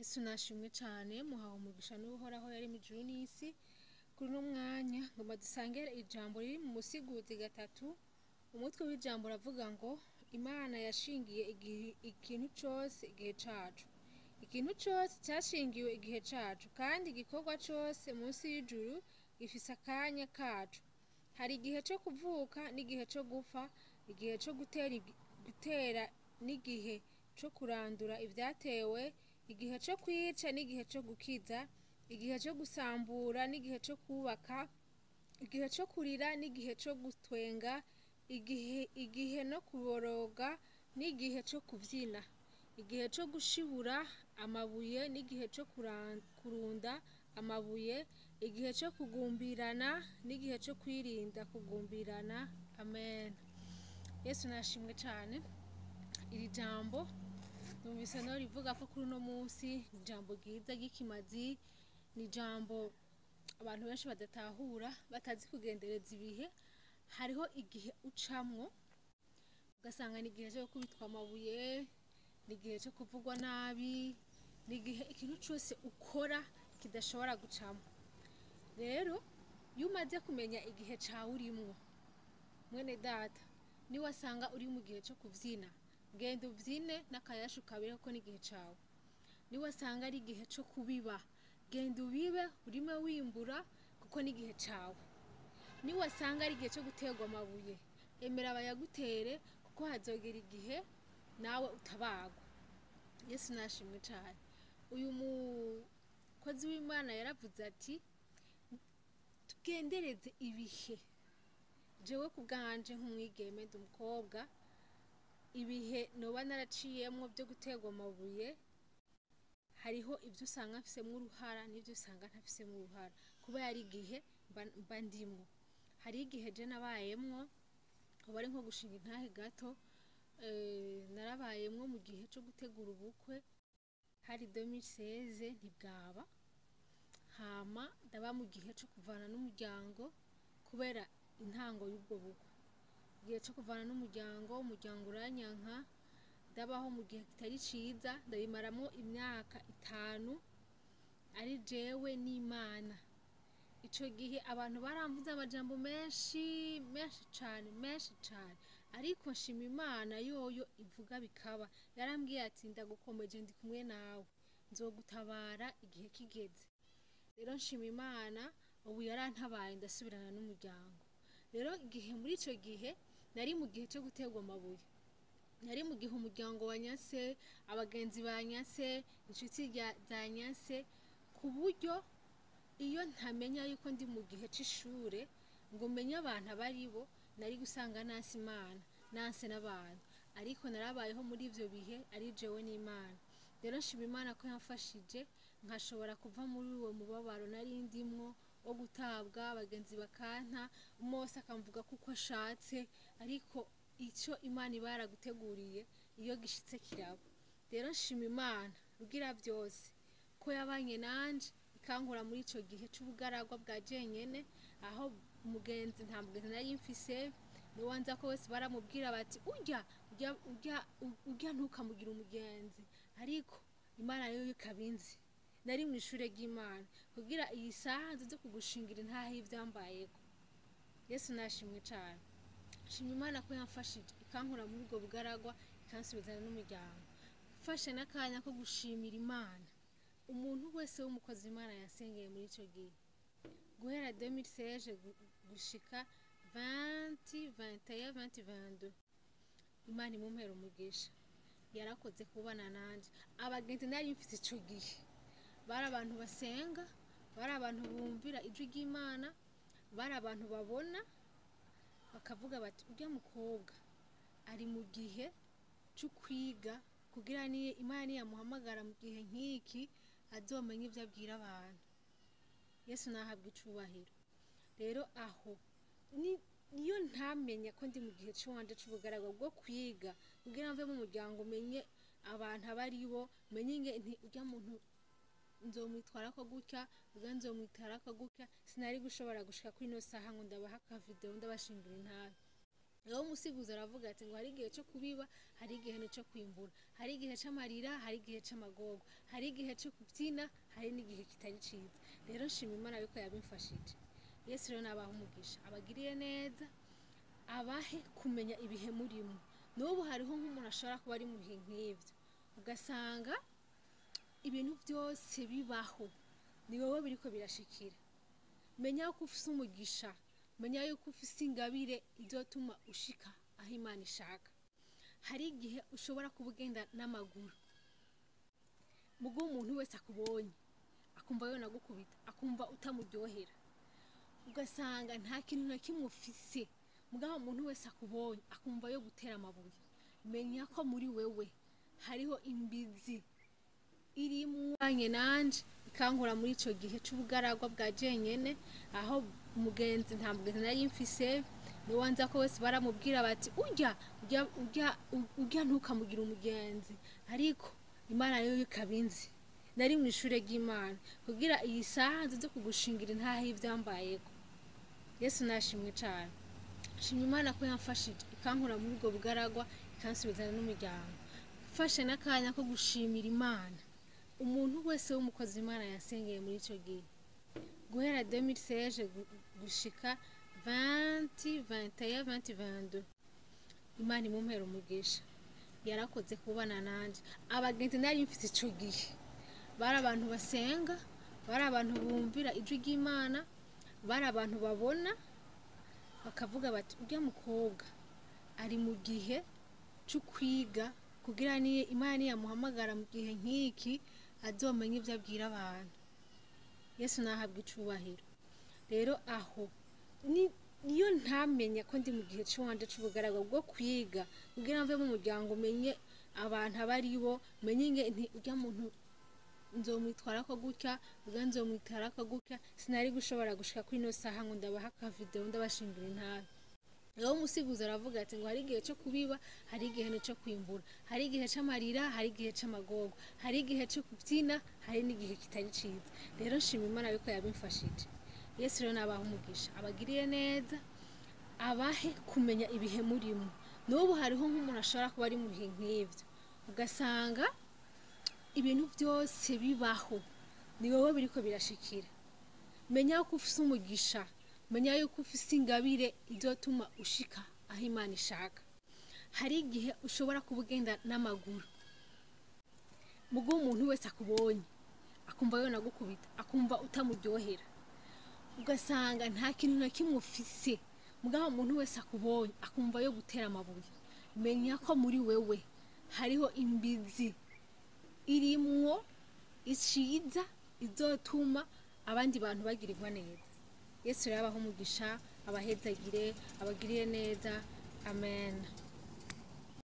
Yesu nashimwe cane muhawe umugisha n'uhoraho yari mu ijuru n'isi kuri no mwanya ngoma dusangere ijambo riri mu musiguzi gatatu. Umutwe w'ijambo ravuga ngo Imana yashingiye ikintu cose igihe cacu. Ikintu cose cyashingiwe igihe cacu, kandi igikorwa cose munsi y'ijuru gifise akanya kacu. Hari igihe cyo kuvuka n'igihe cyo gupfa, igihe cyo gutera n'igihe cyo kurandura ivyatewe, igihe cyo kwica n'igihe cyo gukiza, igihe cyo gusambura n'igihe cyo kubaka, igihe cyo kurira n'igihe cyo gutwenga, igihe no kuboroga n'igihe cyo kuvyina, igihe cyo gushibura amabuye n'igihe cyo kurunda amabuye, igihe cyo kugumbirana n'igihe cyo kwirinda kugumbirana. Amen. Yesu nashimwe cane. Iri jambo numvise no rivuga ko kuri no munsi ijambo ryiza ry'ikimazi, ni jambo abantu benshi badatahura, batazi kugendereza ibihe. Hariho igihe ucamwo ugasanga ni igihe cyo kubitwa amabuye, ni igihe cyo kuvugwa nabi, ni igihe ikintu cyose ukora kidashobora gucamo. Rero iyo umaze kumenya igihe cawe urimwo, mwene data, ni wasanga uri mu gihe cyo kuvyina, genda uvyine n'akayashu kabire ko n'igihe cawe. Ni wasanga ari igihe cyo kubiba, genda ubibe urime wimbura kuko n'igihe cawe. Ni wasanga ari igihe cyo guterwa amabuye, emera abayagutere kuko hazogera igihe nawe utabagwa. Yesu nashimwe cane. Uyu mukozi w'Imana yaravuze ati tugendereze ibihe. Jewe kubwanje nk'umwigeme ndi umukobwa, ibihe noba naraciyemwo byo guterwa amabuye, hariho ibyo usanga mfisemwo uruhara n'ibyo usanga ntafisemwo uruhara, kuba yari igihe mba ndimwo. Hari igihe je nabayemwo, ubu ari nko gushinga intahe gato, narabayemwo mu gihe cyo gutegura ubukwe, hari 2016 ntibwaba, hama ndaba mu gihe cyo kuvana n'umuryango kubera intango y'ubwo bukwe. Igihe cyo kuvana n'umuryango, umuryango uranyanka, ndabaho mu gihe kitari ciza, ndabimaramo imyaka 5 ari jewe n'Imana. Ico gihe abantu baramvuze amajambo menshi cane, ariko nshima Imana yoyo ivuga bikaba. Yarambwiye ati ndagukomeje, ndi kumwe nawe, nzogutabara igihe kigeze. Rero nshima Imana, ubu yarantabaye ndasubirana n'umuryango. Rero igihe muri ico gihe nari mu gihe cyo guterwa amabuye, nari mu gihe umuryango wanyase, abagenzi banyase, inshuti zanyase, ku buryo iyo ntamenya yuko ndi mu gihe c'ishure ngo menye abantu abaribo, nari gusanga nasi Imana nanse n'abantu. Ariko narabayeho muri ivyo bihe ari jewe n'Imana. Rero nshima Imana ko yamfashije nkashobora kuva muri uwo mubabaro nari ndimwo wo gutabwa, abagenzi bakanta, umose akamvuga kuko ashatse, ariko ico Imana iba yaraguteguriye iyo gishitse kiraba. Rero nshima Imana rugira byose ko yabanye nanje ikankura muri ico gihe c'ubugaragwa bwa jenyene, aho umugenzi nta mugenzi nari mfise, niwanza ko wese baramubwira bati urya ntukamugira umugenzi, ariko Imana yo ikabinzi. Nari mu ishure ry'Imana kugira iyi saha nzo kugushingira intahe y'ivyambayeko. Yesu nashimwe cane. Nshima Imana ko yamfashije ikankura muri ubwo bugaragwa, ikansubizana n'umuryango. Mfashe n'akanya ko gushimira Imana umuntu wese w'umukozi w'Imana yasengeye muri ico gihe, guhera 2016 gushika 2022. Imana imumpera umugisha, yarakoze kubana nanje. Abagenzi nari mfise ico gihe bari abantu basenga, bari abantu bumvira ijwi ry'Imana, bari abantu babona bakavuga bati urya mukobwa ari mu gihe cyo kwiga, kugira ni Imana yamuhamagara mu gihe nk'iki azomenye ivyo abwira abantu. Yesu nahabwa icubahiro. Rero aho niyo ntamenya ko ndi mu gihe cy'uwanje c'ubugaragwa bwo kwiga, kugira mve mu muryango menye abantu abaribo, menye nti urya muntu nzomwitwarako gutya, urya nzomwitarako gutya. Sinari gushobora gushika kuri no saha ngo ndabaha ka video ndabashingira intahe. rero umusiguzi aravuga ati ngo hari igihe cyo kubiba, hari igihe cyo kwimbura, hari igihe c'amarira, hari igihe c'amagogo, hari igihe cyo kubyina, hari n'igihe kitari ciza. Rero nshima Imana yuko yabimfashije. Yesu rero nabaha umugisha, abagiriye neza, abahe kumenya ibihe murimo. N'ubu hariho nk'umuntu ashobora kuba ari mu bihe nk'ivyo, ugasanga ibintu byose bibaho ni wowe biriko birashikira. Menya ko ufise umugisha, menya yuko ufise ingabire izotuma ushika aho Imana ishaka. Hari igihe ushobora kuba ugenda n'amaguru, mugo umuntu wese akubonye akumva yo nagukubita, akumva utamuryohera, ugasanga nta kintu na kimwe ufise, mugabo umuntu wese akubonye akumva yo gutera amabuye. Menya ko muri wewe hariho imbizi irimwo nanje ikankura muri ico gihe c'ubugaragwa bwa jenyene, aho umugenzi nta mugenzi nari mfise, niwanza ko wese baramubwira bati urya ntukamugira umugenzi, ariko Imana yo ikabinzi. Nari mu ishure ry'Imana kugira iyi saha nzo kugushingira intahe ivyambayeko. Yesu nashimwe cyane. Shimye Imana ko yamfashije ikankura muri ubwo bugaragwa, ikansubizana n'umuryango. Fashe n'akanya ko gushimira Imana umuntu wese w'umukozi Imana yasengeye muri ico gihe, guhera 2016 gushika 2022. Imana imumpera umugisha, yarakoze kubana nanje. Abagenzi nari mfite ico gihe bari abantu basenga, bari abantu bumvira ijwi ry'Imana, bari abantu babona bakavuga bati urya mukobwa ari mu gihe cyo kwiga, kugira ni Imana yamuhamagara mu gihe nk'iki azomenye ivyo abwira abantu. Yesu nahabwa icubahiro. Rero aho niyo ntamenya ko ndi mu gihe cy'uwanje c'ubugaragwa bwo kwiga, kugira mve mu muryango menye abantu abaribo, menye nti urya muntu nzomwitwara ko gutya, ubwo nzomwitwara ko gutya. Sinari gushobora gushika kuri no saha ngo ndabaha ka video ndabashingira intahe. Rero umusiguzi aravuga ati ngo hari igihe cyo kubiba, hari igihe cyo kwimbura, hari igihe c'amarira, hari igihe c'amagogo, hari igihe cyo kubyina, hari n'igihe kitari ciza. Rero nshima Imana yuko yabimfashije. Yesu rero nabaha umugisha, abagiriye neza, abahe kumenya ibihe murimo. N'ubu hariho nk'umuntu ashobora kuba ari mu bihe nk'ivyo, ugasanga ibintu byose bibaho ni wowe biriko birashikira. Menya ko ufise umugisha, menya yuko ufise ingabire izotuma ushika aho Imana ishaka. Hari igihe ushobora kuba ugenda n'amaguru, mugo umuntu wese akubonye akumva yo nagukubita, akumva utamuryohera, ugasanga nta kintu na kimwe ufise, mugabo umuntu wese akubonye akumva yo gutera amabuye. Menya ko muri wewe hariho imbizi irimwo iciza izotuma abandi bantu bagirirwa neza. Yesu yabaho umugisha, abahezagire, abagiriye neza. Amen.